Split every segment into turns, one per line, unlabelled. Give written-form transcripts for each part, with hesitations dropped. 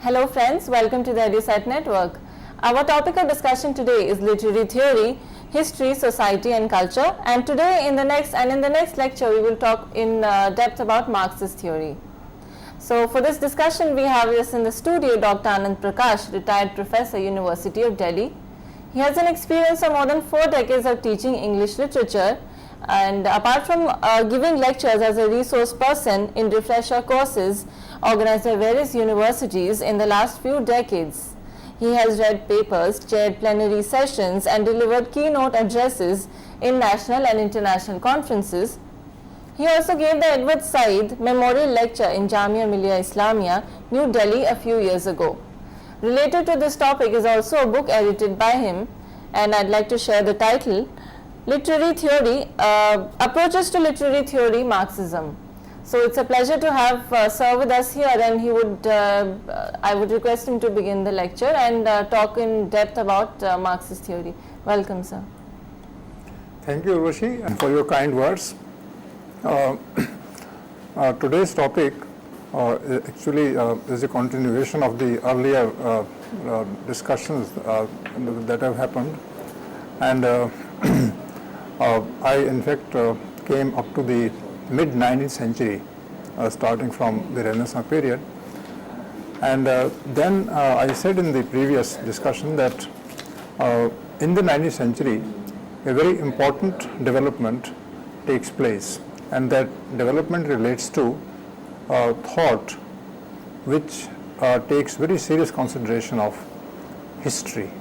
Hello friends, welcome to the EduSite Network. Our topic of discussion today is literary theory, history, society and culture, and today in the next lecture we will talk in depth about Marx's theory. So for this discussion we have with us in the studio Dr. Anand Prakash, retired professor, University of Delhi. He has an experience of more than 4 decades of teaching English literature, and apart from giving lectures as a resource person in refresher courses organized by various universities in the last few decades, he has read papers, chaired plenary sessions and delivered keynote addresses in national and international conferences. He also gave the Edward Said Memorial Lecture in Jamia Millia Islamia, New Delhi a few years ago. Related to this topic is also a book edited by him, and I'd like to share the title, Literary Theory, Approaches to Literary Theory, Marxism. So it's a pleasure to have sir with us here, and I would request him to begin the lecture and talk in depth about Marxist theory. Welcome, sir.
Thank you, Urvashi, and for your kind words. Today's topic actually is a continuation of the earlier discussions that have happened, and I in fact came up to the mid-19th century, starting from the Renaissance period, and then I said in the previous discussion that in the 19th century a very important development takes place, and that development relates to thought which takes very serious consideration of history.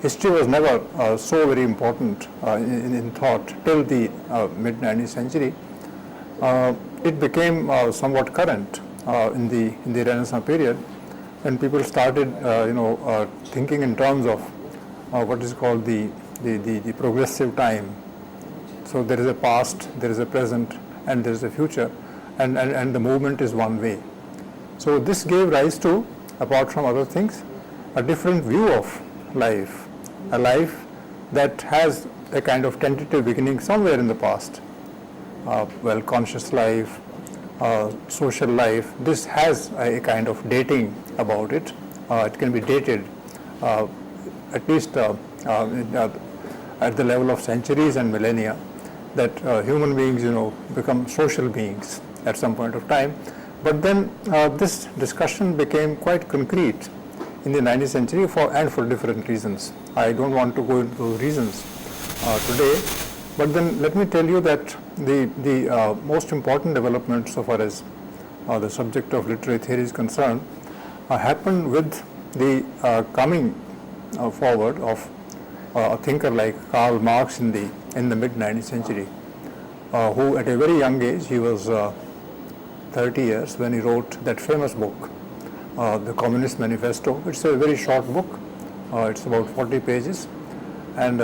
History was never so very important in thought till the mid-19th century. It became somewhat current in the Renaissance period, when people started thinking in terms of what is called the progressive time. So there is a past, there is a present, and there is a future, and the movement is one way. So this gave rise to, apart from other things, a different view of life, a life that has a kind of tentative beginning somewhere in the past. Conscious life, social life, this has a kind of dating about it. It can be dated at least at the level of centuries and millennia, that human beings become social beings at some point of time. But then this discussion became quite concrete in the 19th century for different reasons. I don't want to go into those reasons today, but then let me tell you that the most important development so far as the subject of literary theory is concerned happened with the coming forward of a thinker like Karl Marx in the mid-19th century, who at a very young age, he was 30 years when he wrote that famous book, the Communist Manifesto. It's a very short book. It's about 40 pages, and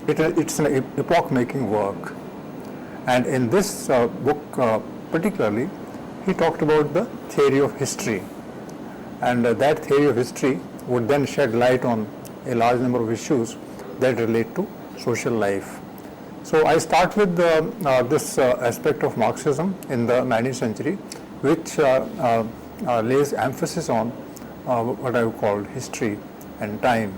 it's an epoch-making work. And in this book particularly, he talked about the theory of history, and that theory of history would then shed light on a large number of issues that relate to social life. So I start with this aspect of Marxism in the 19th century, which lays emphasis on what I would call history and time.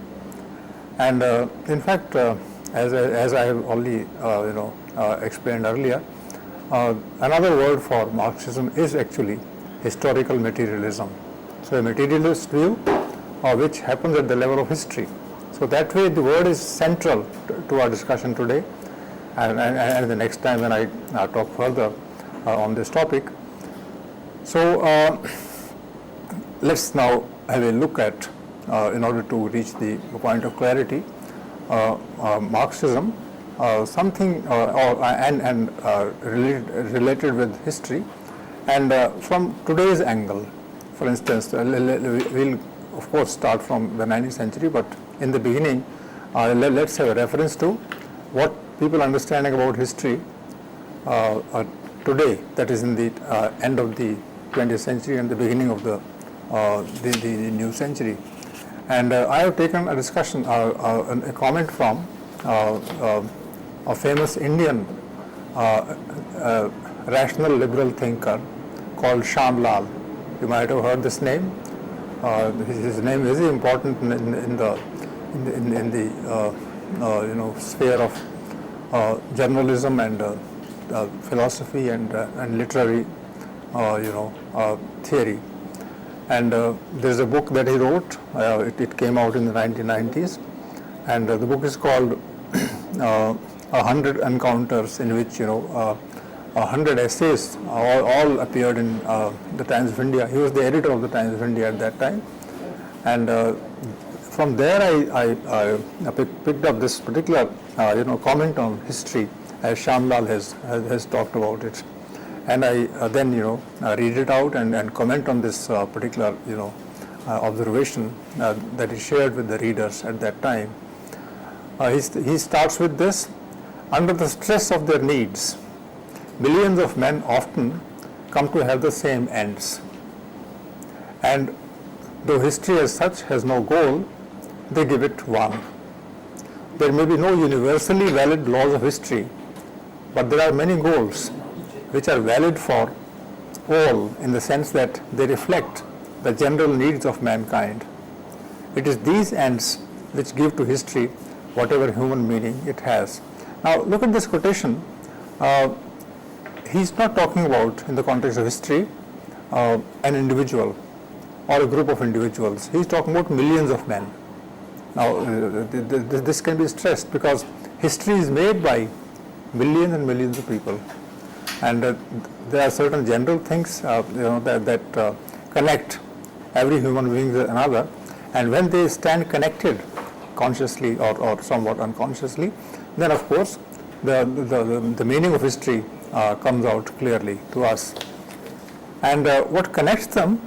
And in fact, as I have already explained earlier, another word for Marxism is actually historical materialism. So a materialist view which happens at the level of history. So that way the word is central to our discussion today, and the next time when I talk further on this topic. So let's now have a look at, in order to reach the point of clarity, Marxism, something related with history, and from today's angle. For instance, we'll of course start from the 19th century, but in the beginning let's have a reference to what people understanding about history today, that is in the end of the 20th century and the beginning of the new century. And I have taken a discussion, a comment from a famous Indian rational liberal thinker called Shyam Lal. You might have heard this name. His name is important in the sphere of journalism and philosophy and literary theory. And there's a book that he wrote. It came out in the 1990s, and the book is called 100 Encounters, in which 100 essays all appeared in the Times of India. He was the editor of the Times of India at that time, and from there I picked up this particular comment on history, as Shyamlal has talked about it, and I then read it out and comment on this particular observation that he shared with the readers at that time. He starts with this: under the stress of their needs, millions of men often come to have the same ends. And though history as such has no goal, they give it one. There may be no universally valid laws of history, but there are many goals which are valid for all, in the sense that they reflect the general needs of mankind. It is these ends which give to history whatever human meaning it has. Now look at this quotation. He's not talking about, in the context of history, an individual or a group of individuals. He's talking about millions of men. Now this can be stressed because history is made by millions and millions of people, and there are certain general things that connect every human being with another, and when they stand connected consciously or somewhat unconsciously, then of course the meaning of history comes out clearly to us. And what connects them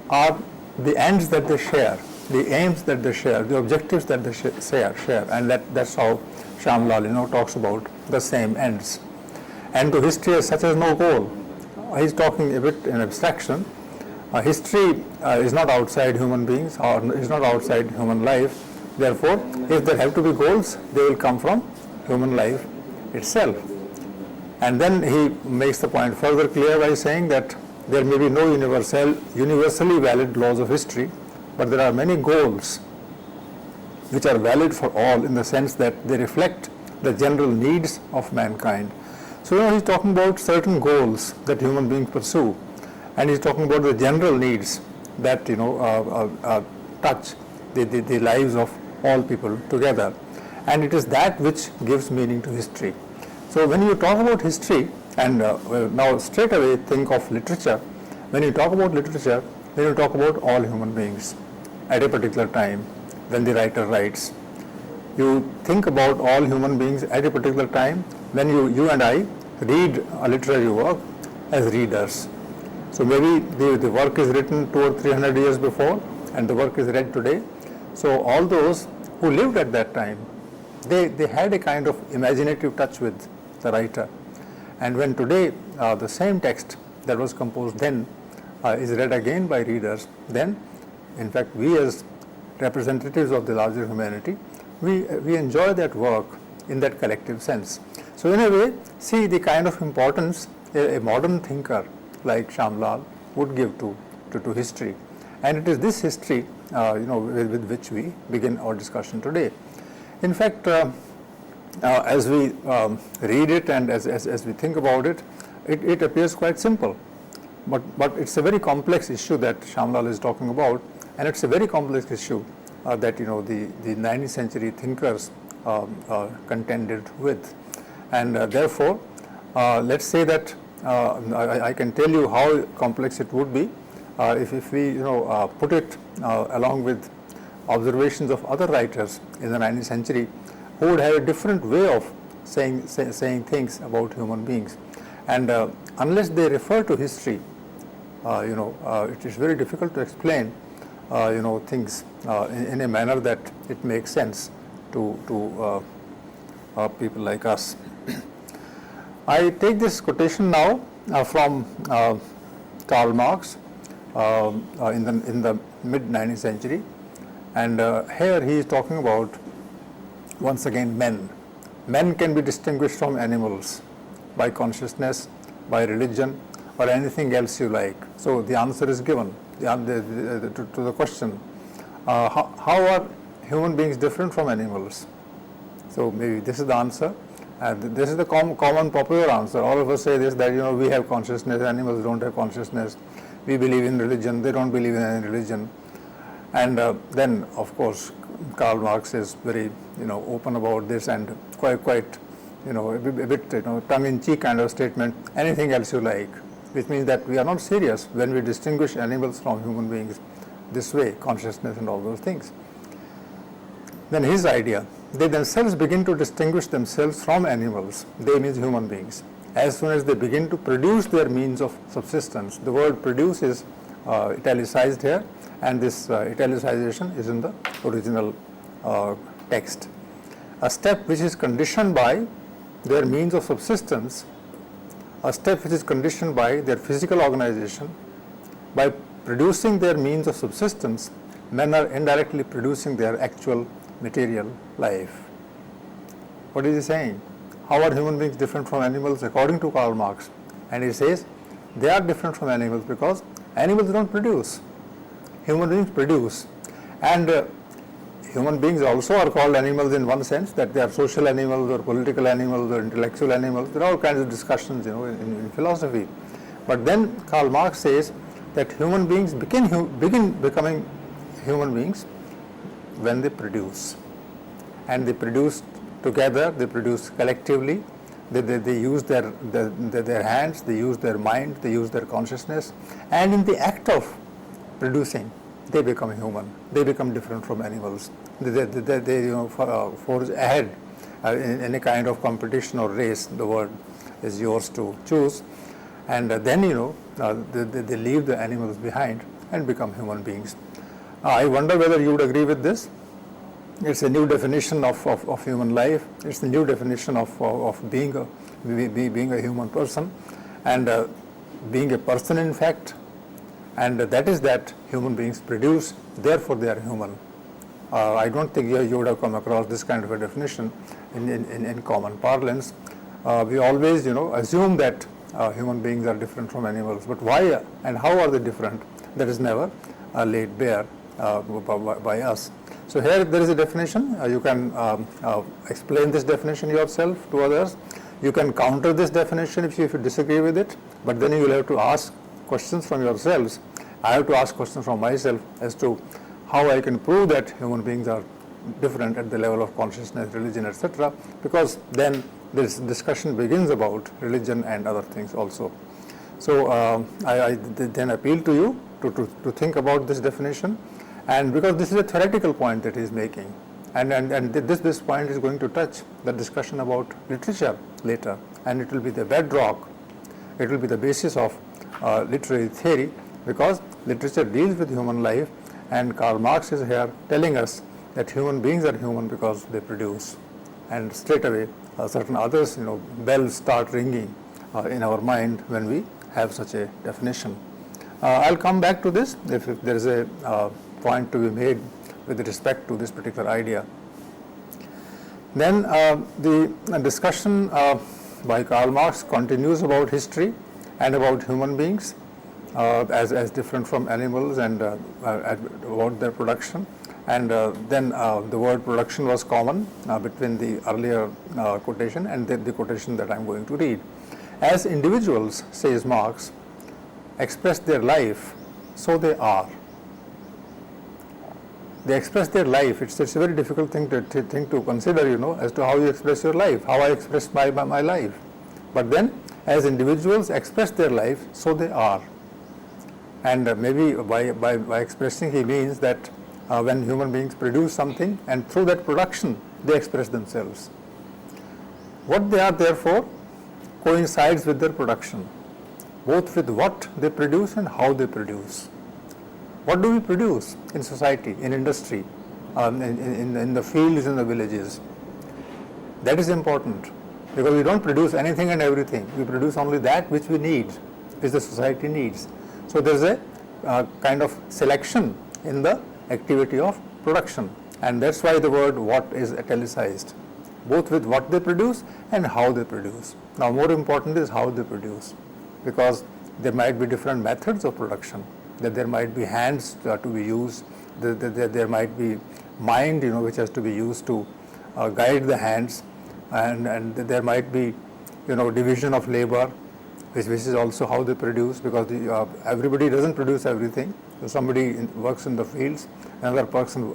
are the ends that they share, the aims that they share, the objectives that they share, and that's how Shyamlal talks about the same ends. And to history as such has no goal. He's talking a bit in abstraction. History is not outside human beings or is not outside human life. Therefore, if there have to be goals, they will come from human life itself. And then he makes the point further clear by saying that there may be no universally valid laws of history, but there are many goals which are valid for all, in the sense that they reflect the general needs of mankind. So he's talking about certain goals that human beings pursue, and he's talking about the general needs that touch the lives of all people together, and it is that which gives meaning to history. So when you talk about history, and now straight away think of literature, when you talk about literature, then you talk about all human beings at a particular time when the writer writes. You think about all human beings at a particular time when you and I read a literary work as readers. So maybe the work is written 200 or 300 years before, and the work is read today. So all those who lived at that time, they had a kind of imaginative touch with the writer. And when today the same text that was composed then is read again by readers, then in fact we as representatives of the larger humanity, we enjoy that work in that collective sense. So in a way, see the kind of importance a modern thinker like Shyamlal would give to history. And it is this history with which we begin our discussion today. In fact, as we read it and as we think about it, it appears quite simple. But it's a very complex issue that Shyamlal is talking about, and it's a very complex issue that the 19th century thinkers contended with. And therefore, let's say that I can tell you how complex it would be if we put it along with observations of other writers in the 19th century who would have a different way of saying things about human beings. And unless they refer to history, it is very difficult to explain things in a manner that it makes sense to people like us. I take this quotation now from Karl Marx in the mid-19th century, and here he is talking about, once again, men. Men can be distinguished from animals by consciousness, by religion, or anything else you like. So the answer is given to the question, how are human beings different from animals? So maybe this is the answer, and this is the common popular answer. All of us say this, that we have consciousness, animals don't have consciousness. We believe in religion, they don't believe in any religion. And then, of course, Karl Marx is very open about this, and quite a bit tongue-in-cheek kind of statement, anything else you like, which means that we are not serious when we distinguish animals from human beings this way, consciousness and all those things. Then his idea, they themselves begin to distinguish themselves from animals, they means human beings, as soon as they begin to produce their means of subsistence. The word produce is italicized here, and this italicization is in the original text. A step which is conditioned by their means of subsistence, a step which is conditioned by their physical organization. By producing their means of subsistence, men are indirectly producing their actual material life. What is he saying? How are human beings different from animals according to Karl Marx? And he says they are different from animals because animals don't produce. Human beings produce. And human beings also are called animals in one sense, that they are social animals or political animals or intellectual animals. There are all kinds of discussions in philosophy. But then Karl Marx says that human beings begin becoming human beings when they produce. And they produce together, they produce collectively, they use their hands, they use their mind, they use their consciousness, and in the act of producing, they become human. They become different from animals. They forge ahead in any kind of competition or race. The word is yours to choose, and then they leave the animals behind and become human beings. I wonder whether you would agree with this. It's a new definition of human life. It's a new definition of being a human person, and being a person in fact. And that is that human beings produce, therefore they are human. I don't think you would have come across this kind of a definition in common parlance. We always assume that human beings are different from animals, but why and how are they different? That is never laid bare by us. So here there is a definition. You can explain this definition yourself to others. You can counter this definition if you disagree with it, but then you will have to ask questions from yourselves. I have to ask questions from myself as to how I can prove that human beings are different at the level of consciousness, religion, etc., because then this discussion begins about religion and other things also. So I then appeal to you to think about this definition, and because this is a theoretical point that he is making, and this point is going to touch the discussion about literature later, and it will be the bedrock, it will be the basis of literary theory, because literature deals with human life, and Karl Marx is here telling us that human beings are human because they produce, and straight away certain others bells start ringing in our mind when we have such a definition. I'll come back to this if there is a point to be made with respect to this particular idea. Then the discussion by Karl Marx continues about history and about human beings as different from animals, and about their production. And then the word production was common between the earlier quotation and the quotation that I'm going to read. As individuals, says Marx, express their life, so they are. They express their life. It's a very difficult thing to consider, as to how you express your life, how I express my life. But then, as individuals express their life, so they are. And maybe by expressing, he means that when human beings produce something, and through that production, they express themselves. What they are, therefore, coincides with their production, both with what they produce and how they produce. What do we produce in society, in industry, in the fields, in the villages? That is important, because we don't produce anything and everything. We produce only that which we need, which the society needs. So there is a kind of selection in the activity of production, and that's why the word what is italicized, both with what they produce and how they produce. Now more important is how they produce, because there might be different methods of production, that there might be hands to be used, there might be mind, which has to be used to guide the hands, and there might be, division of labor, which is also how they produce, because everybody doesn't produce everything. So somebody works in the fields, another person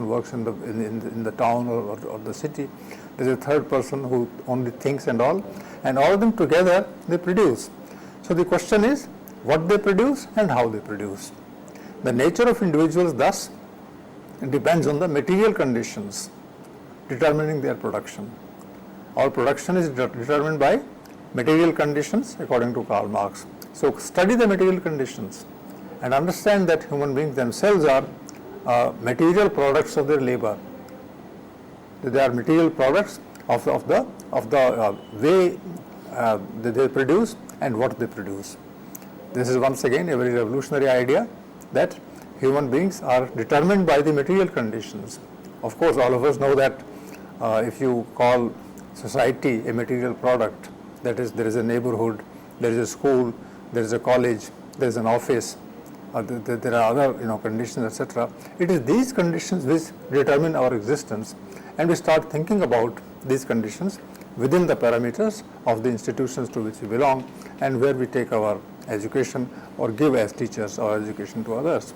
works in the town or the city. There's a third person who only thinks and all of them together they produce. So the question is what they produce and how they produce. The nature of individuals thus depends on the material conditions determining their production. All production is determined by material conditions according to Karl Marx. So study the material conditions and understand that human beings themselves are material products of their labor. They are material products of the way that they produce and what they produce. This is once again a very revolutionary idea, that human beings are determined by the material conditions. Of course, all of us know that if you call society a material product, that is, there is a neighborhood, there is a school, there is a college, there is an office, there are other conditions, etc. It is these conditions which determine our existence, and we start thinking about these conditions within the parameters of the institutions to which we belong and where we take our education or give as teachers or education to others.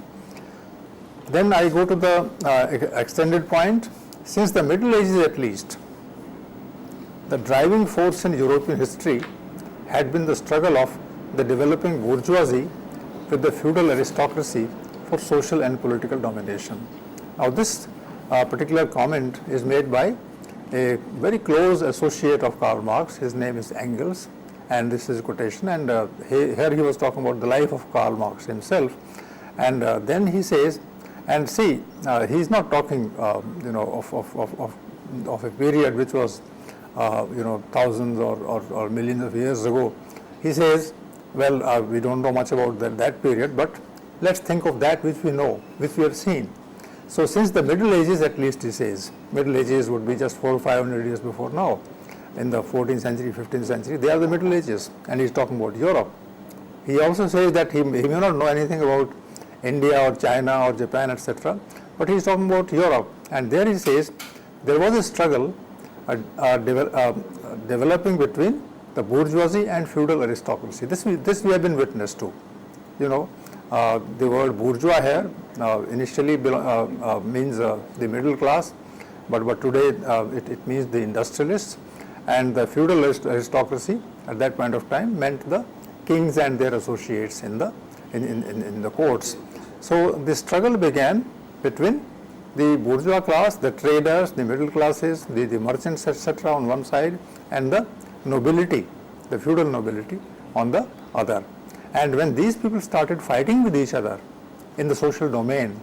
Then I go to the extended point. Since the Middle Ages at least, the driving force in European history had been the struggle of the developing bourgeoisie with the feudal aristocracy for social and political domination. Now this particular comment is made by a very close associate of Karl Marx. His name is Engels, and this is a quotation, and here he was talking about the life of Karl Marx himself, and then he says, and see, he's not talking of a period which was thousands or millions of years ago. He says, well, we don't know much about that period, but let's think of that which we know, which we have seen. So since the Middle Ages, at least, he says, Middle Ages would be just 400 or 500 years before now, in the 14th century, 15th century, they are the Middle Ages, and he's talking about Europe. He also says that he may not know anything about India or China or Japan, etc., but he's talking about Europe, and there he says there was a struggle developing between the bourgeoisie and feudal aristocracy. This we have been witness to. The word bourgeois here initially means the middle class, but today it means the industrialists, and the feudal aristocracy at that point of time meant the kings and their associates in the courts. So the struggle began between the bourgeois class, the traders, the middle classes, the merchants, etc. on one side, and the nobility, the feudal nobility on the other. And when these people started fighting with each other in the social domain,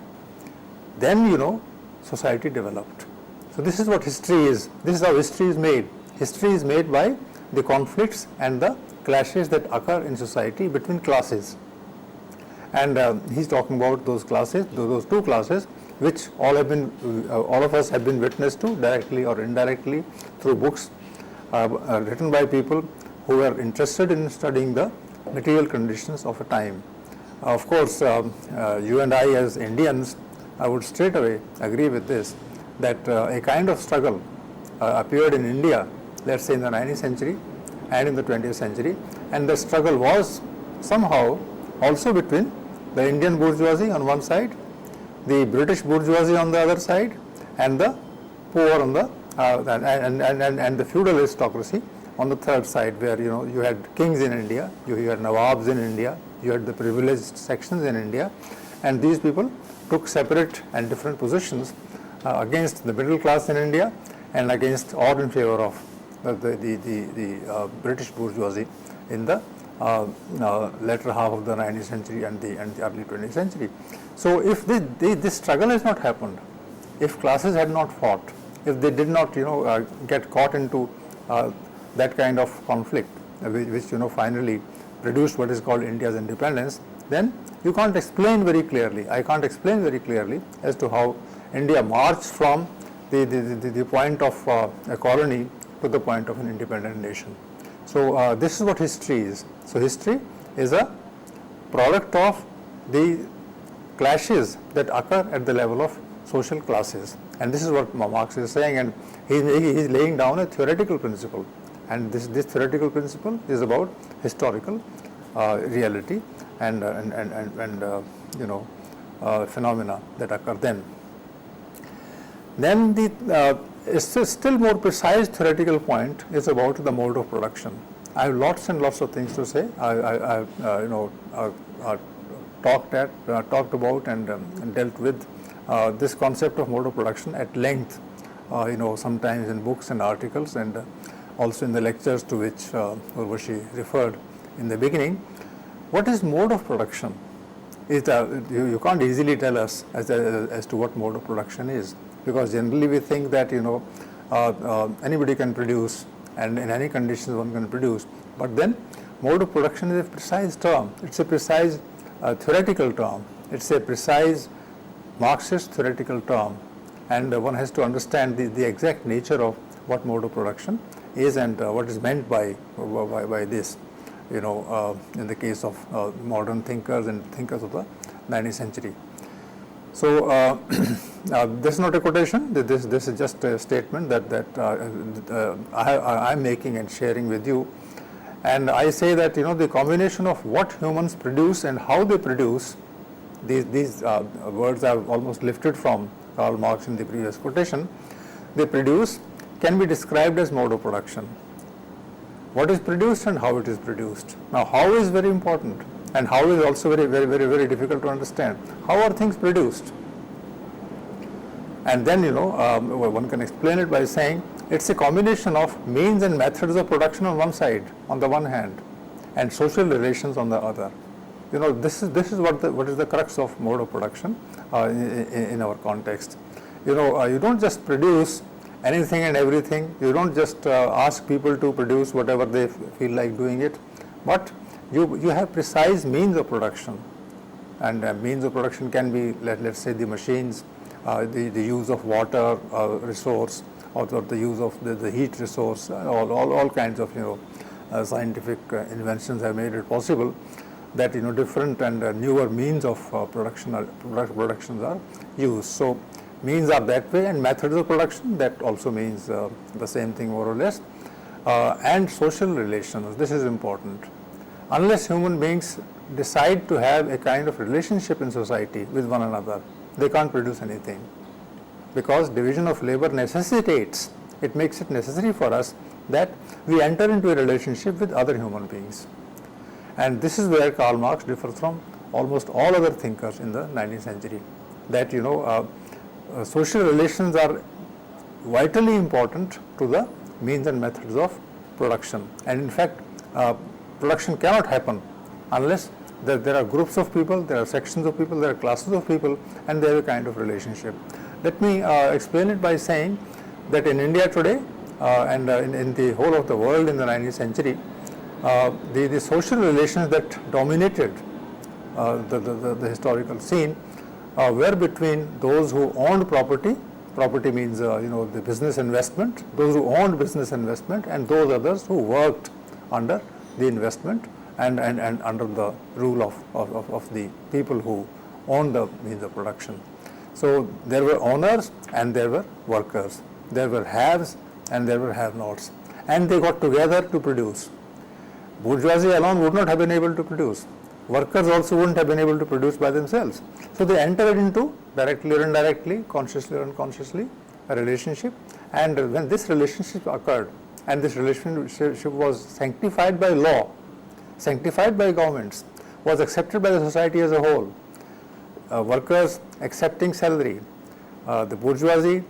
then society developed. So this is what history is. This is how history is made. History is made by the conflicts and the clashes that occur in society between classes. And he's talking about those classes, those two classes, which all of us have been witness to, directly or indirectly, through books written by people who are interested in studying the material conditions of a time. Of course, you and I as Indians, I would straight away agree with this, that a kind of struggle appeared in India, let's say in the 19th century and in the 20th century, and the struggle was somehow also between the Indian bourgeoisie on one side, the British bourgeoisie on the other side, and the poor on the and the feudal aristocracy on the third side, where you had kings in India, you had nawabs in India, you had the privileged sections in India, and these people took separate and different positions against the middle class in India and against or in favor of the British bourgeoisie in the latter half of the 19th century and the early 20th century. So if this struggle has not happened, if classes had not fought, if they did not get caught into that kind of conflict, which finally produced what is called India's independence, then you can't explain very clearly, I can't explain very clearly as to how India marched from the point of a colony to the point of an independent nation. So this is what history is. So history is a product of the clashes that occur at the level of social classes. And this is what Marx is saying, and he is laying down a theoretical principle. And this theoretical principle is about historical reality and phenomena that occur then. Then the still more precise theoretical point is about the mode of production. I have lots and lots of things to say. I talked about and dealt with this concept of mode of production at length, sometimes in books and articles, and also in the lectures to which Urvashi referred in the beginning. What is mode of production? You can't easily tell us as to what mode of production is, because generally we think that anybody can produce, and in any conditions one can produce. But then mode of production is a precise term. It's a precise theoretical term. It's a precise Marxist theoretical term, and one has to understand the exact nature of what mode of production is and what is meant by this, in the case of modern thinkers and thinkers of the 19th century. So this is not a quotation. This is just a statement that I'm making and sharing with you. And I say that the combination of what humans produce and how they produce, these words I've almost lifted from Karl Marx in the previous quotation, they produce can be described as mode of production. What is produced and how it is produced. Now, how is very important, and how is also very difficult to understand. How are things produced? And then one can explain it by saying it's a combination of means and methods of production on one side, on the one hand, and social relations on the other. This is what is the crux of mode of production in our context. You don't just produce anything and everything. You don't just ask people to produce whatever they feel like doing it, but you have precise means of production. And means of production can be, let's say, the machines, the use of water resource, or the use of the heat resource. All kinds of scientific inventions have made it possible that different and newer means of productions are used. So means are that way, and methods of production, that also means the same thing more or less. And social relations, this is important. Unless human beings decide to have a kind of relationship in society with one another, they can't produce anything, because division of labor necessitates, it makes it necessary for us that we enter into a relationship with other human beings. And this is where Karl Marx differs from almost all other thinkers in the 19th century, that social relations are vitally important to the means and methods of production. And in fact, production cannot happen unless there are groups of people, there are sections of people, there are classes of people, and there is a kind of relationship. Let me explain it by saying that in India today and in the whole of the world in the 19th century, the social relations that dominated the historical scene were between those who owned property. Property means the business investment, those who owned business investment, and those others who worked under the investment and under the rule of the people who owned the means of production. So there were owners and there were workers. There were haves and there were have-nots, and they got together to produce. Bourgeoisie alone would not have been able to produce. Workers also wouldn't have been able to produce by themselves. So they entered into, directly or indirectly, consciously or unconsciously, a relationship. And when this relationship occurred, and this relationship was sanctified by law, sanctified by governments, was accepted by the society as a whole, workers accepting salary, the bourgeoisie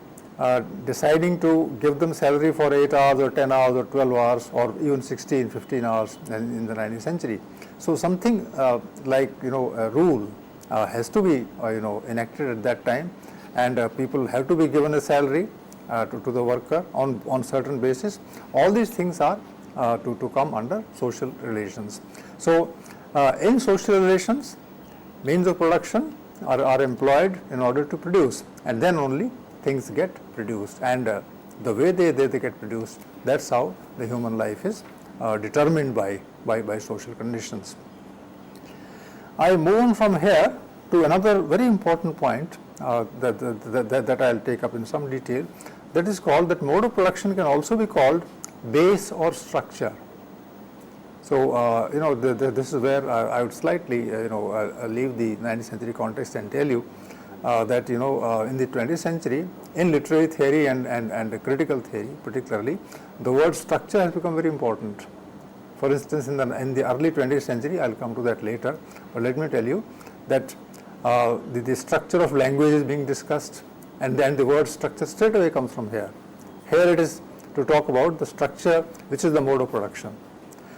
deciding to give them salary for 8 hours or 10 hours or 12 hours or even 16, 15 hours in the 19th century. So something like a rule has to be enacted at that time, and people have to be given a salary to the worker on certain basis. All these things are to come under social relations. So in social relations, means of production are employed in order to produce, and then only things get produced, and the way they get produced, that's how the human life is determined by social conditions. I move on from here to another very important point that I'll take up in some detail. That is called, that mode of production can also be called base or structure. So, this is where I would slightly, leave the 19th century context and tell you that, in the 20th century, in literary theory and critical theory particularly, the word structure has become very important. For instance, in the early 20th century, I'll come to that later, but let me tell you that the structure of language is being discussed, and then the word structure straight away comes from here. Here it is to talk about the structure, which is the mode of production.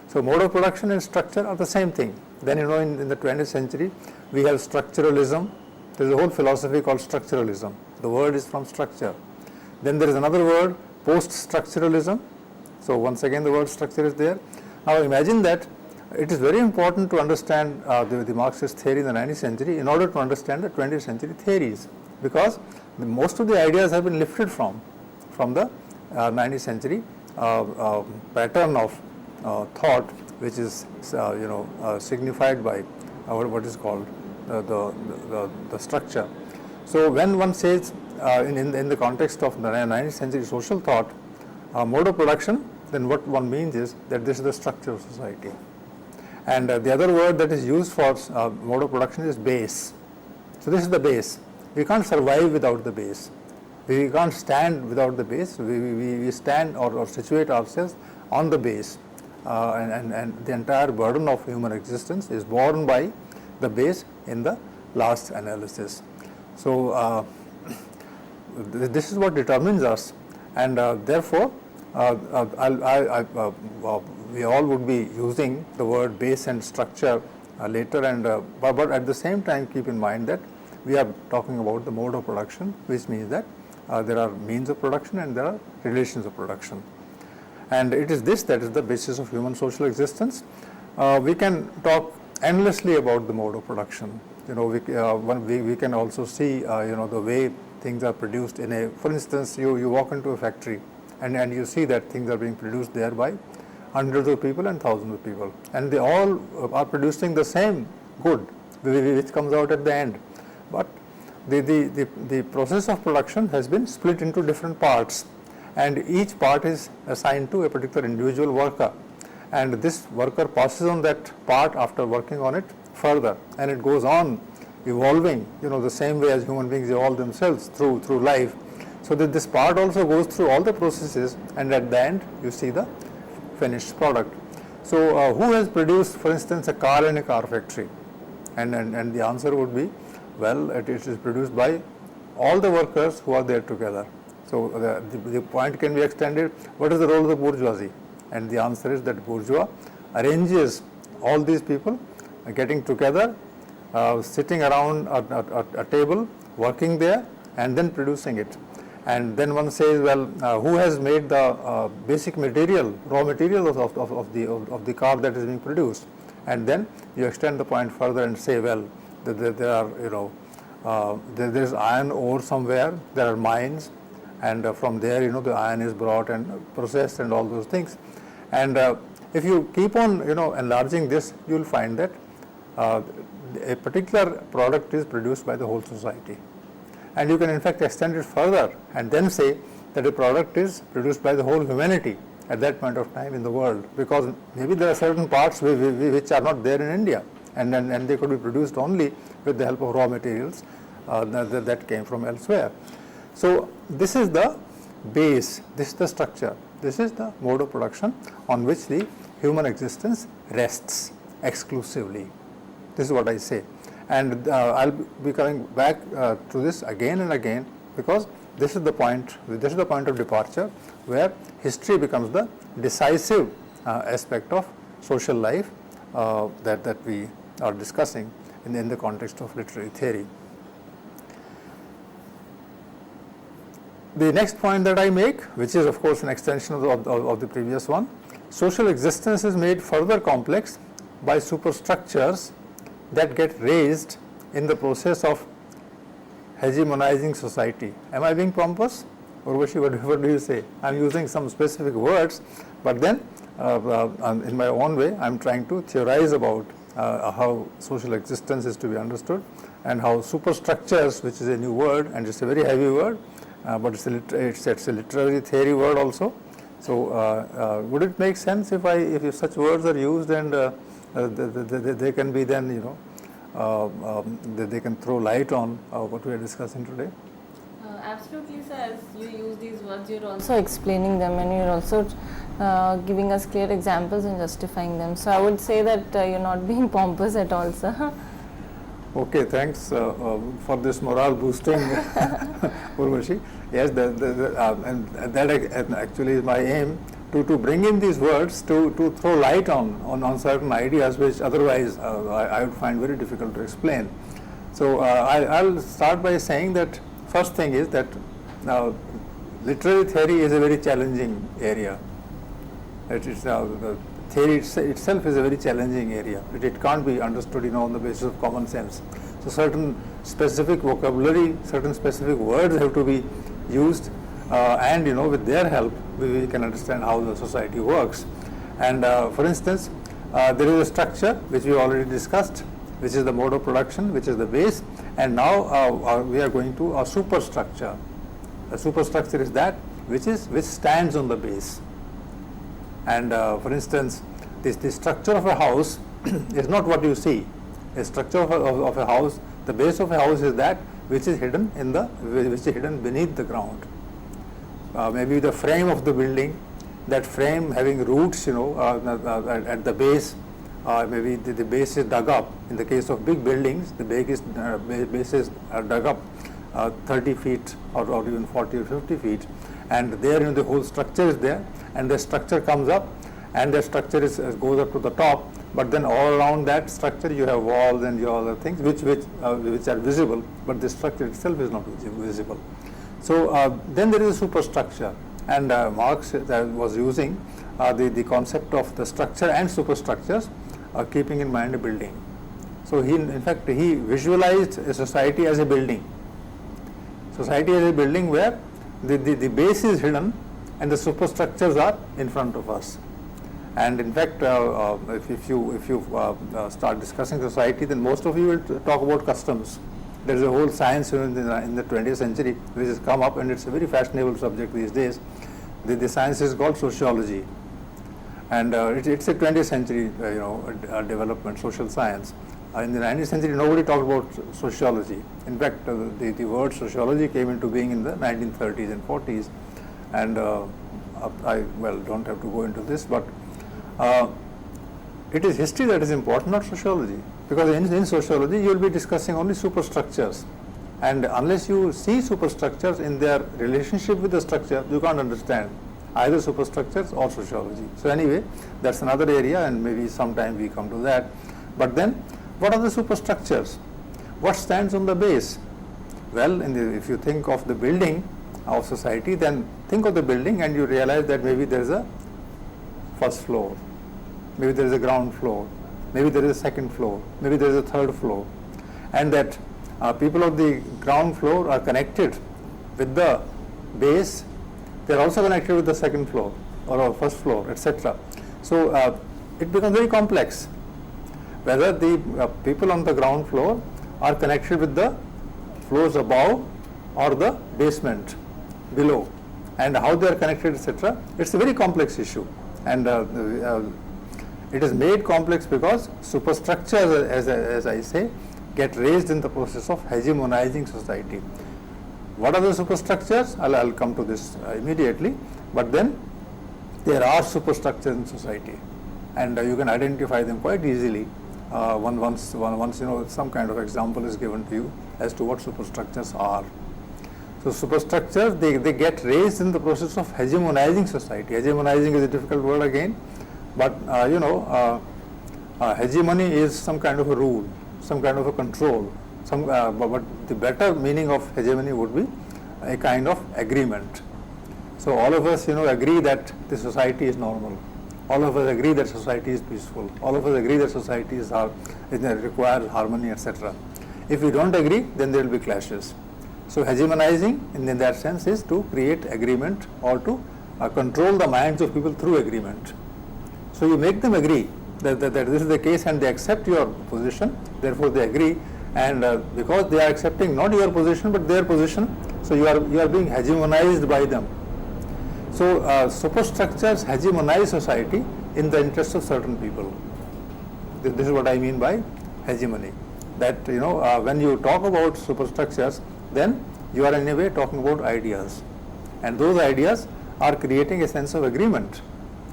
So mode of production and structure are the same thing. Then, in the 20th century, we have structuralism. There is a whole philosophy called structuralism. The word is from structure. Then there is another word, post-structuralism. So once again, the word structure is there. Now imagine that it is very important to understand the Marxist theory in the 19th century in order to understand the 20th century theories, because most of the ideas have been lifted from the 19th century pattern of thought, which is signified by what is called the structure. So when one says in the context of the 19th century social thought, mode of production, then what one means is that this is the structure of society. And the other word that is used for mode of production is base. So this is the base. We can't survive without the base. We can't stand without the base. We stand or situate ourselves on the base. And the entire burden of human existence is borne by the base in the last analysis. So this is what determines us, and therefore we all would be using the word base and structure later, and but at the same time keep in mind that we are talking about the mode of production, which means that there are means of production and there are relations of production, and it is this that is the basis of human social existence. We can talk endlessly about the mode of production. We can also see the way things are produced in a, for instance, you walk into a factory and you see that things are being produced there by hundreds of people and thousands of people, and they all are producing the same good which comes out at the end. But the process of production has been split into different parts, and each part is assigned to a particular individual worker, and this worker passes on that part after working on it further, and it goes on evolving, the same way as human beings evolve themselves through life. So that this part also goes through all the processes, and at the end you see the finished product. So who has produced, for instance, a car in a car factory? And the answer would be, well, it is produced by all the workers who are there together. So the point can be extended, what is the role of the bourgeoisie? And the answer is that bourgeois arranges all these people getting together, sitting around a table, working there, and then producing it. And then one says, well, who has made the basic material, raw material of the car that is being produced? And then you extend the point further and say, well, there are, there is iron ore somewhere, there are mines, and from there, the iron is brought and processed and all those things. And if you keep on, enlarging this, you will find that a particular product is produced by the whole society. And you can in fact extend it further and then say that a product is produced by the whole humanity at that point of time in the world, because maybe there are certain parts which are not there in India, and they could be produced only with the help of raw materials that came from elsewhere. So this is the base, this is the structure, this is the mode of production on which the human existence rests exclusively. This is what I say. And I'll be coming back to this again and again, because this is the point of departure where history becomes the decisive aspect of social life that we are discussing in the context of literary theory. The next point that I make, which is of course an extension of the previous one, social existence is made further complex by superstructures that get raised in the process of hegemonizing society. Am I being pompous? Urvashi, what do you say? I am using some specific words, but then in my own way I am trying to theorize about how social existence is to be understood, and how superstructures, which is a new word and it's a very heavy word, but it's a literary theory word also. So would it make sense if such words are used and they can be then, they can throw light on what we are discussing today?
Absolutely, sir. As you use these words, you're also explaining them, and you're also giving us clear examples and justifying them. So I would say that you're not being pompous at all, sir.
Okay, thanks for this morale boosting, Urvashi. Yes, and that actually is my aim, to bring in these words to throw light on certain ideas which otherwise I would find very difficult to explain. So I'll start by saying that first thing is that literary theory is a very challenging area. It is the theory itself is a very challenging area. It can't be understood, on the basis of common sense. So certain specific vocabulary, certain specific words have to be used, and with their help we can understand how the society works. And for instance, there is a structure which we already discussed, which is the mode of production, which is the base, and now we are going to a superstructure. A superstructure is that which stands on the base. And for instance, the structure of a house is not what you see. A structure of a house, the base of a house is that which is hidden beneath the ground. Maybe the frame of the building, that frame having roots, at the base. Maybe the base is dug up. In the case of big buildings, the base is dug up 30 feet or even 40 or 50 feet, and there the whole structure is there, and the structure comes up, and the structure goes up to the top. But then all around that structure you have walls and your other things which are visible, but the structure itself is not visible. So then there is a superstructure, and Marx was using the concept of the structure and superstructures, keeping in mind a building. So he visualized a society as a building. Society as a building where the base is hidden and the superstructures are in front of us. And in fact, if you start discussing society, then most of you will talk about customs. There is a whole science in the 20th century which has come up, and it's a very fashionable subject these days. The science is called sociology, and it's a 20th century development, social science. In the 19th century, nobody talked about sociology. In fact, the word sociology came into being in the 1930s and 40s, and I don't have to go into this, but it is history that is important, not sociology, because in sociology you will be discussing only superstructures, and unless you see superstructures in their relationship with the structure, you can't understand either superstructures or sociology. So anyway, that's another area, and maybe sometime we come to that. But then, what are the superstructures? What stands on the base? Well, if you think of the building of society, then think of the building and you realize that maybe there is a first floor, maybe there is a ground floor, maybe there is a second floor, maybe there is a third floor, and that people of the ground floor are connected with the base. They are also connected with the second floor or first floor, etc. So it becomes very complex whether the people on the ground floor are connected with the floors above or the basement below, and how they are connected, etc. It's a very complex issue, and it is made complex because superstructures, as I say, get raised in the process of hegemonizing society. What are the superstructures? I'll come to this immediately, but then there are superstructures in society, and you can identify them quite easily once some kind of example is given to you as to what superstructures are. So superstructures, they get raised in the process of hegemonizing society. Hegemonizing is a difficult word again, but hegemony is some kind of a rule, some kind of a control. But the better meaning of hegemony would be a kind of agreement. So all of us agree that the society is normal. All of us agree that society is peaceful. All of us agree that society requires harmony, etc. If we don't agree, then there will be clashes. So hegemonizing in that sense is to create agreement or to control the minds of people through agreement. So you make them agree that this is the case and they accept your position, therefore they agree, and because they are accepting not your position but their position, so you are being hegemonized by them. So superstructures hegemonize society in the interest of certain people. This is what I mean by hegemony. That when you talk about superstructures, then you are in a way talking about ideas, and those ideas are creating a sense of agreement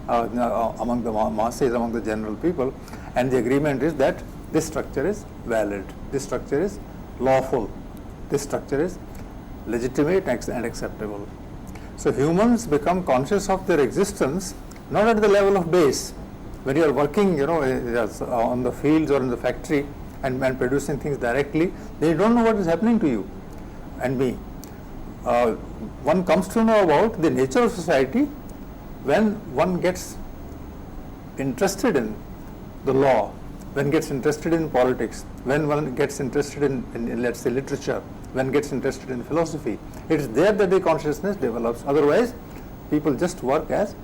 among the masses, among the general people, and the agreement is that this structure is valid, this structure is lawful, this structure is legitimate and acceptable. So humans become conscious of their existence not at the level of base. When you are working on the fields or in the factory and producing things directly, they don't know what is happening to you and me. One comes to know about the nature of society when one gets interested in the law, when gets interested in politics, when one gets interested in let's say literature, when gets interested in philosophy. It is there that the consciousness develops. Otherwise, people just work as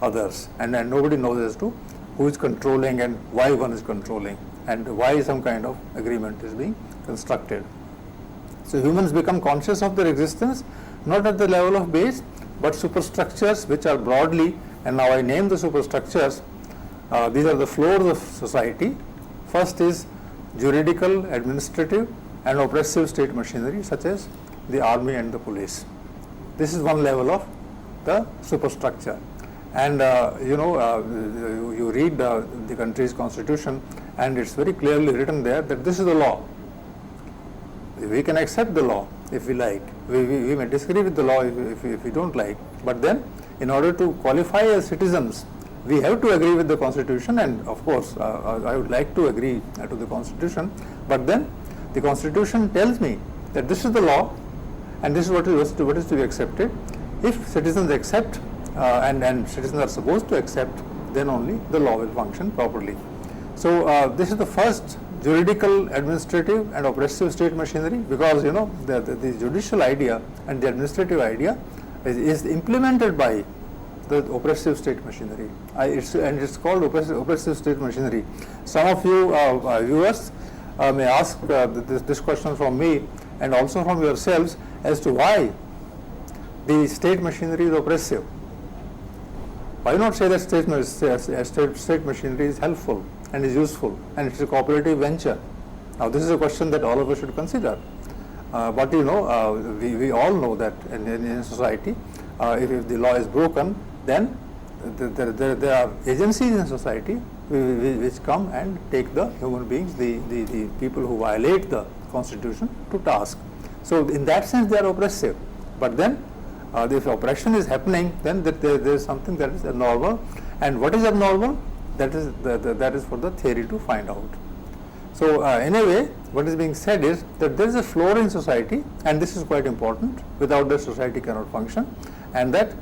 others, and nobody knows as to who is controlling and why one is controlling and why some kind of agreement is being constructed. So humans become conscious of their existence not at the level of base, but superstructures which are broadly, and now I name the superstructures, these are the floors of society. First is juridical, administrative and oppressive state machinery such as the army and the police. This is one level of the superstructure. And you read the country's constitution and it's very clearly written there that this is the law. We can accept the law if we like. We may disagree with the law if we don't like. But then, in order to qualify as citizens, we have to agree with the constitution, and of course, I would like to agree to the constitution. But then, the constitution tells me that this is the law, and this is what is to be accepted. If citizens accept, and citizens are supposed to accept, then only the law will function properly. So this is the first juridical, administrative and oppressive state machinery, because the judicial idea and the administrative idea is implemented by the oppressive state machinery. It's called oppressive state machinery. Some of you viewers may ask this question from me and also from yourselves as to why the state machinery is oppressive. Why not say that state machinery is helpful and is useful and it's a cooperative venture? Now this is a question that all of us should consider. But we all know that in society, if the law is broken, then there are agencies in society which come and take the human beings, the people who violate the constitution, to task. So in that sense they are oppressive. But then if oppression is happening, then there is something that is abnormal. And what is abnormal? That is for the theory to find out. So anyway, what is being said is that there is a floor in society, and this is quite important. Without that, society cannot function. And that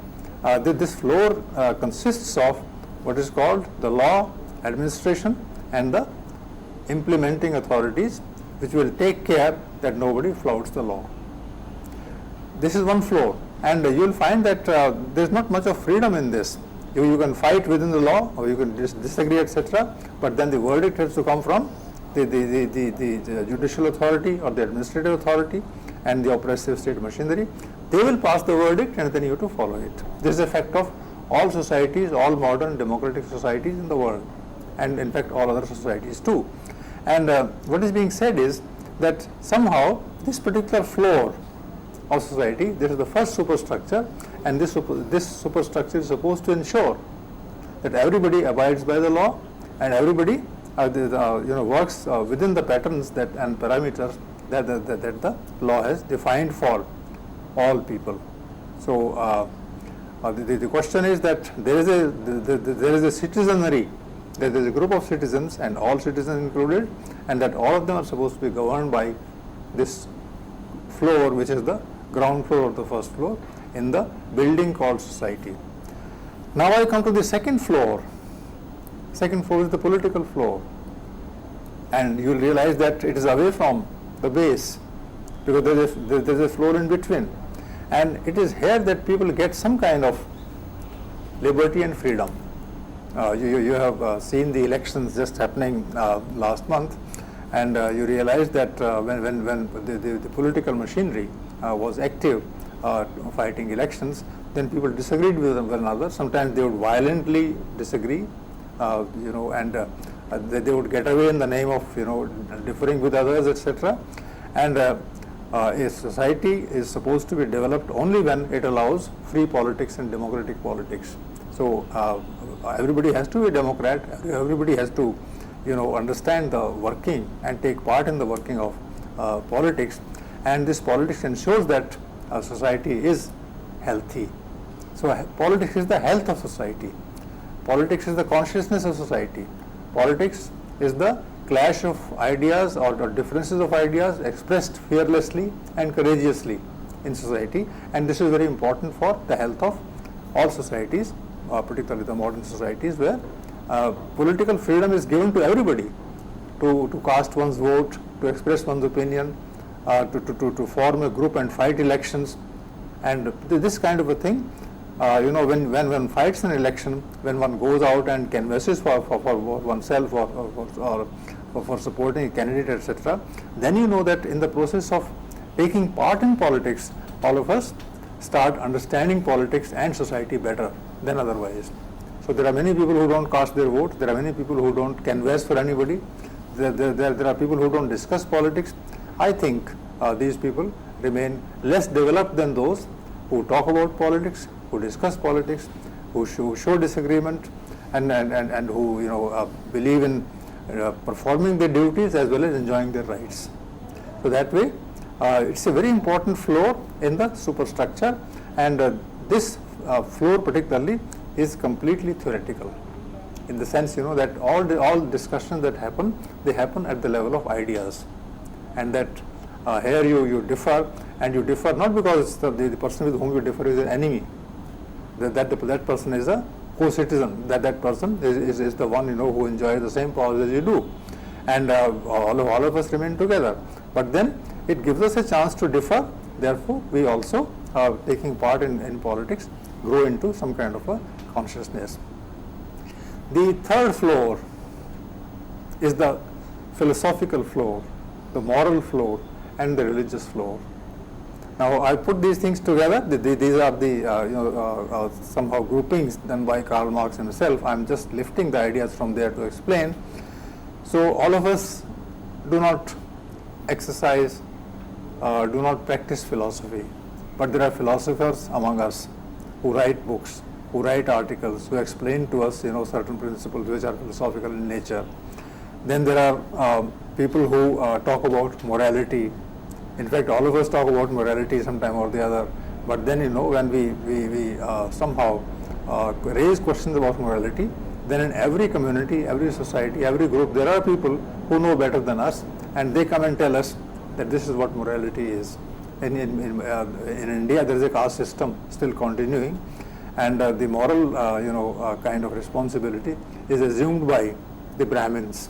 this floor consists of what is called the law, administration and the implementing authorities, which will take care that nobody flouts the law. This is one floor, and you will find that there is not much of freedom in this. You can fight within the law, or you can disagree, etc. But then the verdict has to come from the judicial authority or the administrative authority and the oppressive state machinery. They will pass the verdict, and then you have to follow it. This is the effect of all societies, all modern democratic societies in the world, and in fact all other societies too. And what is being said is that somehow this particular floor of society, this is the first superstructure, and this superstructure is supposed to ensure that everybody abides by the law and everybody works within the patterns and parameters that the law has defined for all people. So the question is that there is a citizenry, there is a group of citizens, and all citizens included, and that all of them are supposed to be governed by this floor, which is the ground floor or the first floor in the building called society. Now I come to the second floor. Second floor is the political floor, and you will realize that it is away from the base, because there is a floor in between, and it is here that people get some kind of liberty and freedom. you have seen the elections just happening last month, and you realize that when the political machinery was active fighting elections, then people disagreed with one another. Sometimes they would violently disagree, and they would get away in the name of differing with others, etc. And a society is supposed to be developed only when it allows free politics and democratic politics. So everybody has to be a democrat. Everybody has to understand the working and take part in the working of politics, and this politics ensures that society is healthy. So politics is the health of society. Politics is the consciousness of society. Politics is the clash of ideas or differences of ideas expressed fearlessly and courageously in society, and this is very important for the health of all societies, particularly the modern societies where political freedom is given to everybody to cast one's vote, to express one's opinion, to form a group and fight elections, and this kind of a thing. When one fights an election, when one goes out and canvasses for oneself or for supporting a candidate, etc., then you know that in the process of taking part in politics, all of us start understanding politics and society better than otherwise. So there are many people who don't cast their vote. There are many people who don't canvass for anybody. There are people who don't discuss politics. I think these people remain less developed than those who talk about politics, who discuss politics, who show disagreement, and who believe in performing their duties as well as enjoying their rights. So that way, it's a very important floor in the superstructure, and this floor particularly is completely theoretical, in the sense that all discussions that happen, they happen at the level of ideas, and that here you differ, and you differ not because the person with whom you differ is an enemy, that person is a co-citizen, that person is the one who enjoys the same powers as you do, and all of us remain together. But then it gives us a chance to differ. Therefore, we also taking part in politics grow into some kind of a consciousness. The third floor is the philosophical floor, the moral floor, and the religious floor. Now, I put these things together. These are the somehow groupings done by Karl Marx himself. I'm just lifting the ideas from there to explain. So all of us do not exercise, do not practice philosophy, but there are philosophers among us who write books, who write articles, who explain to us certain principles which are philosophical in nature. Then there are people who talk about morality. In fact, all of us talk about morality sometime or the other, but then when we somehow raise questions about morality, then in every community, every society, every group, there are people who know better than us, and they come and tell us that this is what morality is. In India, there is a caste system still continuing, and the moral kind of responsibility is assumed by the Brahmins.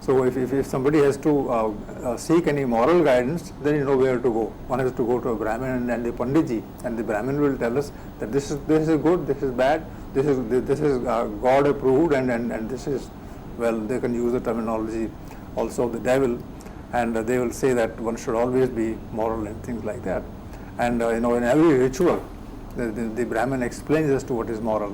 So if somebody has to seek any moral guidance, then you know where to go. One has to go to a Brahmin and the Panditji, and the Brahmin will tell us that this is good, this is bad, this is God approved, and this is, well, they can use the terminology also of the devil, and they will say that one should always be moral and things like that. And in every ritual, the Brahmin explains as to what is moral.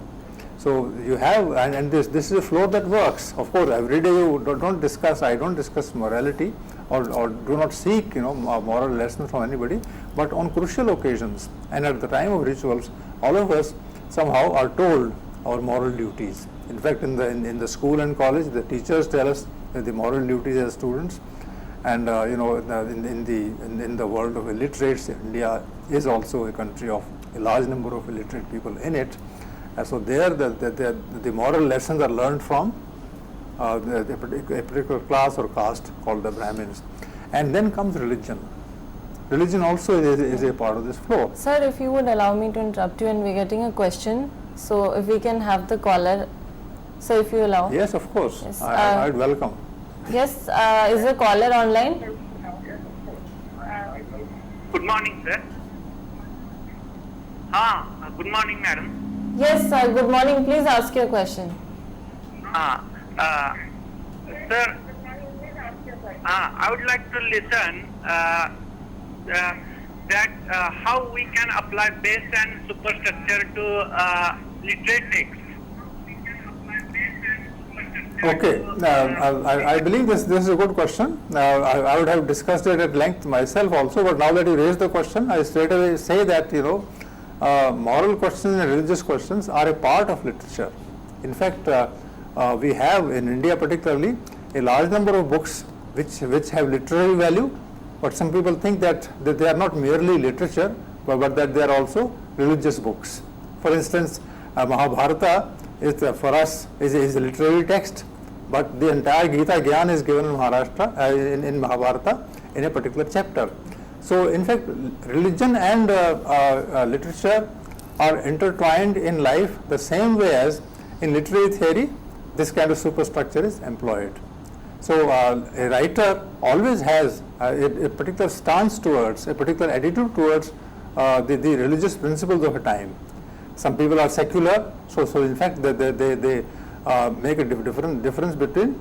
So you have, and this is a floor that works. Of course, every day you don't discuss, I don't discuss morality or do not seek, moral lessons from anybody, but on crucial occasions and at the time of rituals, all of us somehow are told our moral duties. In fact, in the school and college, the teachers tell us the moral duties as students, and in the world of illiterates, India is also a country of a large number of illiterate people in it. So there, the moral lessons are learned from a particular class or caste called the Brahmins. And then comes religion. Religion also is a part of this floor.
Sir, if you would allow me to interrupt you, and we're getting a question, so if we can have the caller. So if you allow.
Yes, of course.
Yes,
I'd welcome.
Yes, is the caller online?
Good morning, sir. Good morning, madam.
Yes, sir. Good morning. Please ask your question.
Sir, I would like to listen that how we can apply base and superstructure to literary texts.
Okay, I believe this is a good question. I would have discussed it at length myself also, but now that you raised the question, I straight away say that moral questions and religious questions are a part of literature. In fact, we have in India particularly a large number of books which have literary value, but some people think that they are not merely literature, but that they are also religious books. For instance, Mahabharata is for us is a literary text, but the entire Gita Gyan is given in Maharashtra in Mahabharata in a particular chapter. So in fact, religion and literature are intertwined in life the same way as in literary theory this kind of superstructure is employed. So a writer always has a particular stance towards, a particular attitude towards the religious principles of a time. Some people are secular, so in fact they make a difference between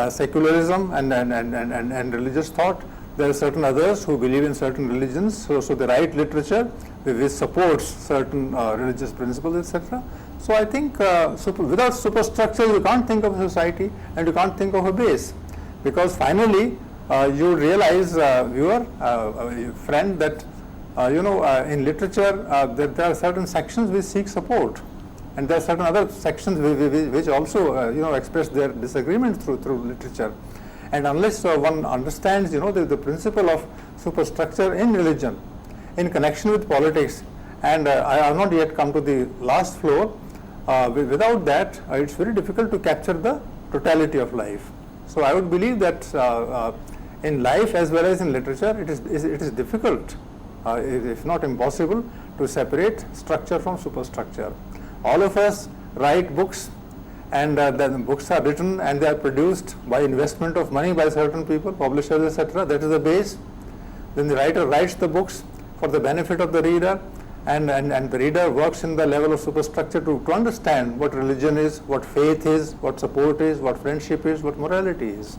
secularism and religious thought. There are certain others who believe in certain religions, so they write literature which supports certain religious principles, etc. So I think without superstructure you can't think of a society and you can't think of a base, because finally you realize, viewer, friend, that in literature there are certain sections which seek support, and there are certain other sections which also express their disagreement through literature. And unless one understands the principle of superstructure in religion in connection with politics, and I have not yet come to the last floor, without that it's very difficult to capture the totality of life. So I would believe that in life as well as in literature it is difficult, if not impossible, to separate structure from superstructure. All of us write books, and then books are written and they are produced by investment of money by certain people, publishers, etc. That is the base. Then the writer writes the books for the benefit of the reader, and the reader works in the level of superstructure to understand what religion is, what faith is, what support is, what friendship is, what morality is.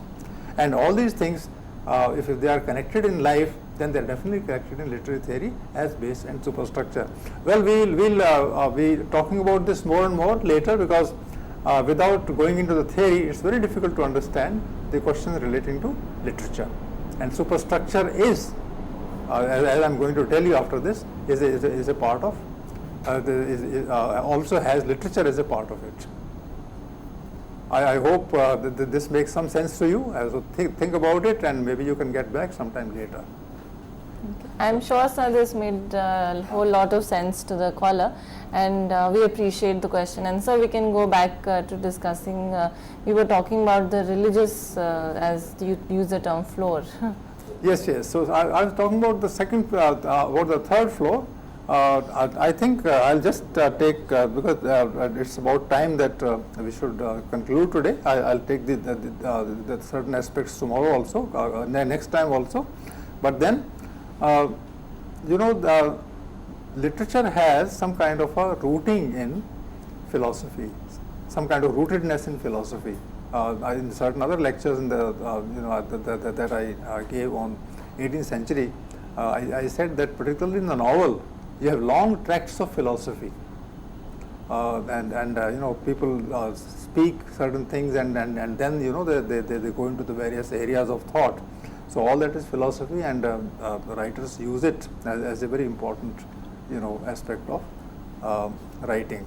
And all these things, if they are connected in life, then they are definitely connected in literary theory as base and superstructure. Well, we'll be talking about this more and more later, because without going into the theory, it's very difficult to understand the questions relating to literature. And superstructure is, as I'm going to tell you after this, is a part of, also has literature as a part of it. I hope that this makes some sense to you. So think about it, and maybe you can get back sometime later.
I'm sure, sir, this made a whole lot of sense to the caller, and we appreciate the question. And so we can go back to discussing, we were talking about the religious, as you use the term, floor.
Yes. So I was talking about the second, about the third floor. I think I'll just take, because it's about time that we should conclude today. I'll take the certain aspects tomorrow also, next time also. But then, the literature has some kind of a rooting in philosophy, some kind of rootedness in philosophy. In certain other lectures in the that I gave on 18th century, I said that particularly in the novel, you have long tracts of philosophy, and people speak certain things, and then they go into the various areas of thought. So all that is philosophy, and writers use it as a very important aspect of writing.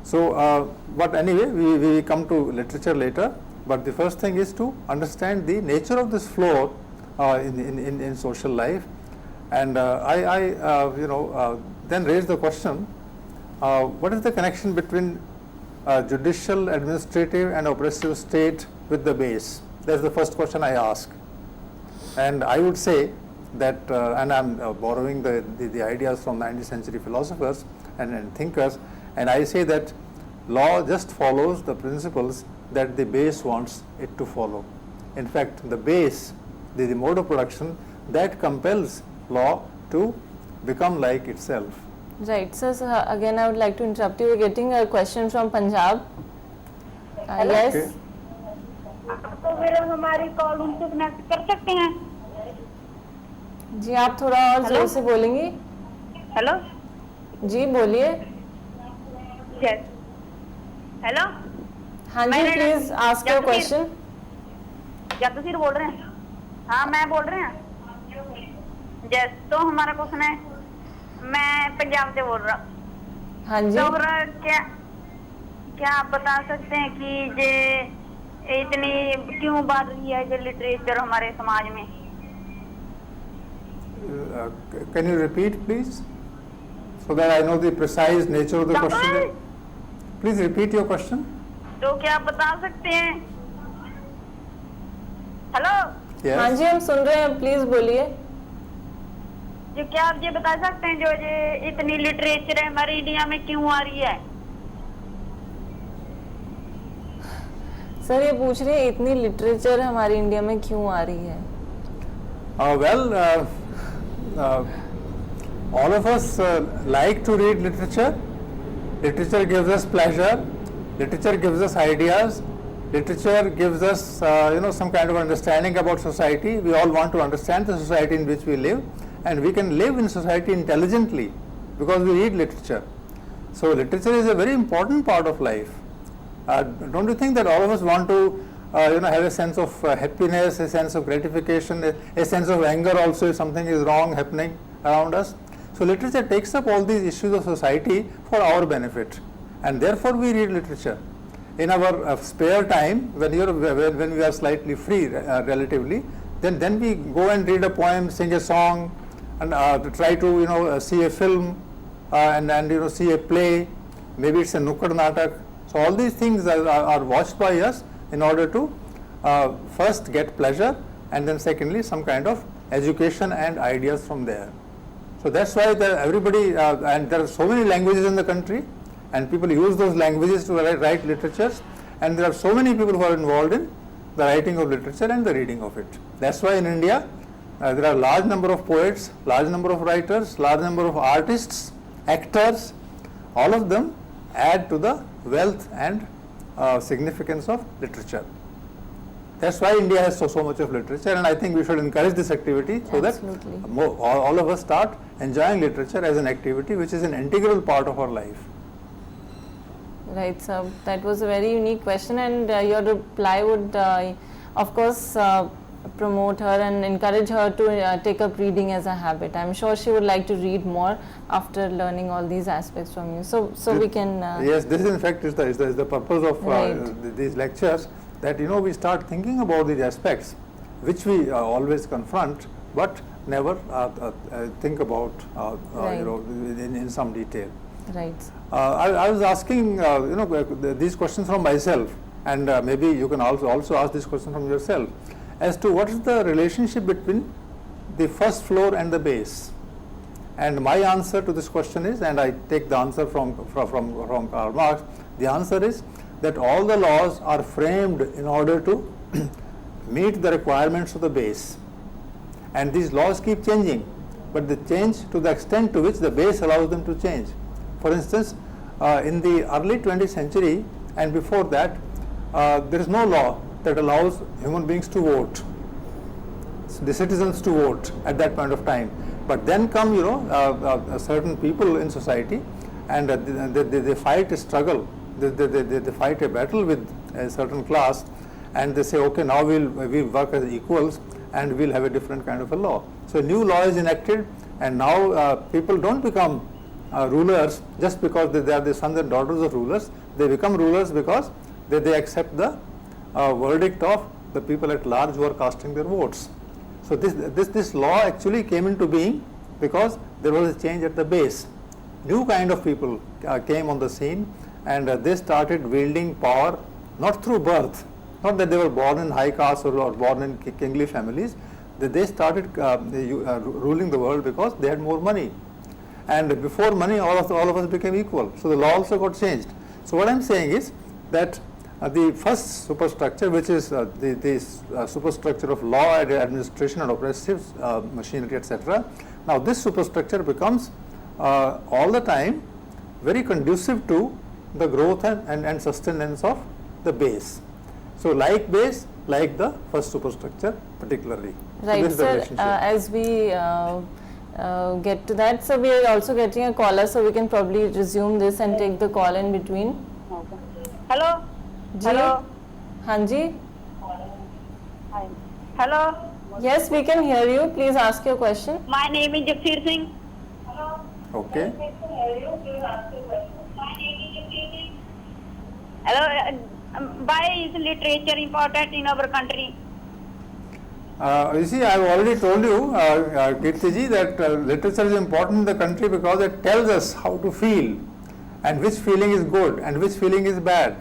So but anyway, we come to literature later, but the first thing is to understand the nature of this floor in social life. And I then raise the question, what is the connection between judicial, administrative and oppressive state with the base? That's the first question I ask. And I would say that, and I'm borrowing the ideas from 19th century philosophers and thinkers, and I say that law just follows the principles that the base wants it to follow. In fact, the base, the mode of production, that compels law to become like itself.
Right. So again, I would like to interrupt you. We're getting a question from Punjab. Yes.
Okay.
तो फिर हमारी call उनसे connect कर सकते हैं?
जी आप थोड़ा और जोर से बोलेंगी?
हेलो,
जी बोलिए।
यस, हेलो,
हाँ जी,
मैंने-
प्लीज आस्क योर क्वेश्चन।
क्या तुसीर बोल रहे हैं? हाँ मैं बोल रहे हैं। यस, तो हमारा क्वेश्चन है, मैं पंजाब से बोल रहा हूँ।
हाँ जी।
तो फिर क्या आप बता सकते हैं कि ये इतनी क्यों बढ़ रही है जो लिटरेचर हमारे समाज में?
Can you repeat, please, so that I know the precise nature of the question? Please repeat your question.
तो क्या आप बता सकते हैं? Hello,
Yes.
हाँ जी हम सुन रहे हैं, प्लीज बोलिए।
जो क्या आप ये बता सकते हैं जो ये इतनी लिटरेचर है हमारे इंडिया में क्यों आ रही है?
सर ये पूछ रहे हैं इतनी लिटरेचर हमारी इंडिया में क्यों आ रही है?
All of us like to read literature. Literature gives us pleasure. Literature gives us ideas. Literature gives us, some kind of understanding about society. We all want to understand the society in which we live, and we can live in society intelligently because we read literature. So literature is a very important part of life. Don't you think that all of us want to, have a sense of happiness, a sense of gratification, a sense of anger also if something is wrong happening around us? So literature takes up all these issues of society for our benefit, and therefore we read literature. In our spare time, when we are slightly free relatively, then we go and read a poem, sing a song, and try to see a film, and see a play. Maybe it's a nukkad natak. So all these things are watched by us in order to first get pleasure, and then secondly some kind of education and ideas from there. So that's why everybody, and there are so many languages in the country, and people use those languages to write literatures, and there are so many people who are involved in the writing of literature and the reading of it. That's why in India there are large number of poets, large number of writers, large number of artists, actors. All of them add to the wealth and significance of literature. That's why India has so much of literature, and I think we should encourage this activity so
Absolutely.
that all of us start enjoying literature as an activity which is an integral part of our life.
Right, sir. That was a very unique question, and your reply would, of course, promote her and encourage her to take up reading as a habit. I'm sure she would like to read more after learning all these aspects from you. So we can.
Yes, this in fact is the purpose of
Right.
these lectures, that we start thinking about these aspects which we always confront but never think about
Right.
in some detail.
Right.
I was asking these questions from myself, and maybe you can also ask this question from yourself, as to what is the relationship between the first floor and the base. And my answer to this question is, and I take the answer from Karl Marx, the answer is that all the laws are framed in order to meet the requirements of the base, and these laws keep changing, but they change to the extent to which the base allows them to change. For instance, in the early 20th century and before that, there is no law that allows human beings to vote, the citizens to vote at that point of time. But then come certain people in society, and they fight a struggle, they fight a battle with a certain class, and they say, okay, now we'll work as equals and we'll have a different kind of a law. So a new law is enacted, and now people don't become rulers just because they are the sons and daughters of rulers. They become rulers because they accept the verdict of the people at large who are casting their votes. So this law actually came into being because there was a change at the base. New kind of people came on the scene, and they started wielding power not through birth, not that they were born in high caste or born in kingly families. They started ruling the world because they had more money. And before money, all of us became equal. So the law also got changed. So what I'm saying is that the first superstructure, which is the superstructure of law, administration, and oppressive machinery, etc. Now this superstructure becomes all the time very conducive to the growth and sustenance of the base. So like base, like the first superstructure particularly. So
Right,
this is the
sir.
relationship.
As we get to that, so we are also getting a caller, so we can probably resume this and take the call in between.
Hello.
Ji?
Hello.
Hanji?
Hi. Hello.
Yes, we can hear you. Please ask your question.
My name is Jagsir Singh.
Okay.
Hello. Why is literature important in our country?
You see, I have already told you, Kirtiji, that literature is important in the country because it tells us how to feel and which feeling is good and which feeling is bad.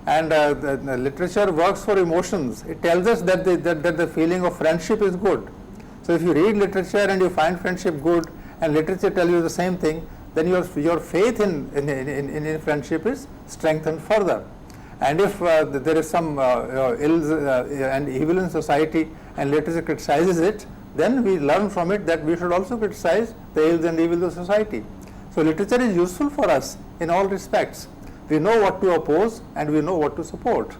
And the literature works for emotions. It tells us that the feeling of friendship is good. So if you read literature and you find friendship good and literature tells you the same thing, then your faith in friendship is strengthened further. And if there is some ills and evil in society and literature criticizes it, then we learn from it that we should also criticize the ills and evil of society. So literature is useful for us in all respects. We know what to oppose and we know what to support.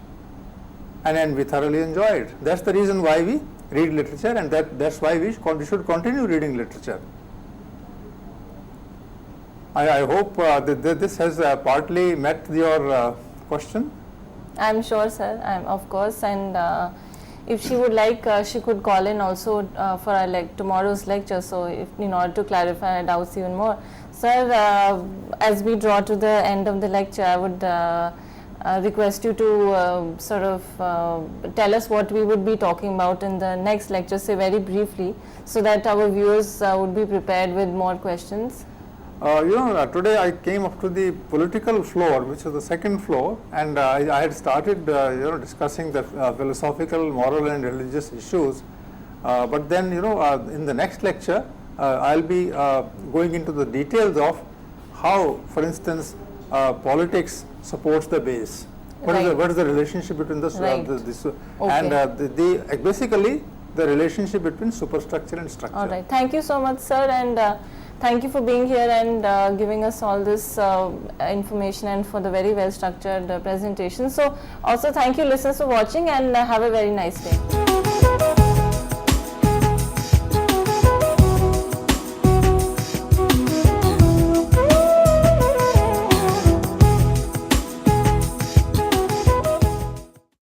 And we thoroughly enjoy it. That's the reason why we read literature, and that's why we should continue reading literature. I hope that this has partly met your question.
I'm sure, sir. Of course. And if she would like, she could call in also for our tomorrow's lecture. So, in order to clarify our doubts even more, sir, as we draw to the end of the lecture, I would request you to sort of tell us what we would be talking about in the next lecture, say very briefly, so that our viewers would be prepared with more questions.
Today I came up to the political floor, which is the second floor, and I had started, discussing the philosophical, moral, and religious issues. But then, in the next lecture, I'll be going into the details of how, for instance, politics supports the base. What is the relationship between this?
Okay.
And basically the relationship between superstructure and structure.
All right. Thank you so much, sir, and thank you for being here and giving us all this information and for the very well structured presentation. So also thank you listeners for watching, and have a very nice day.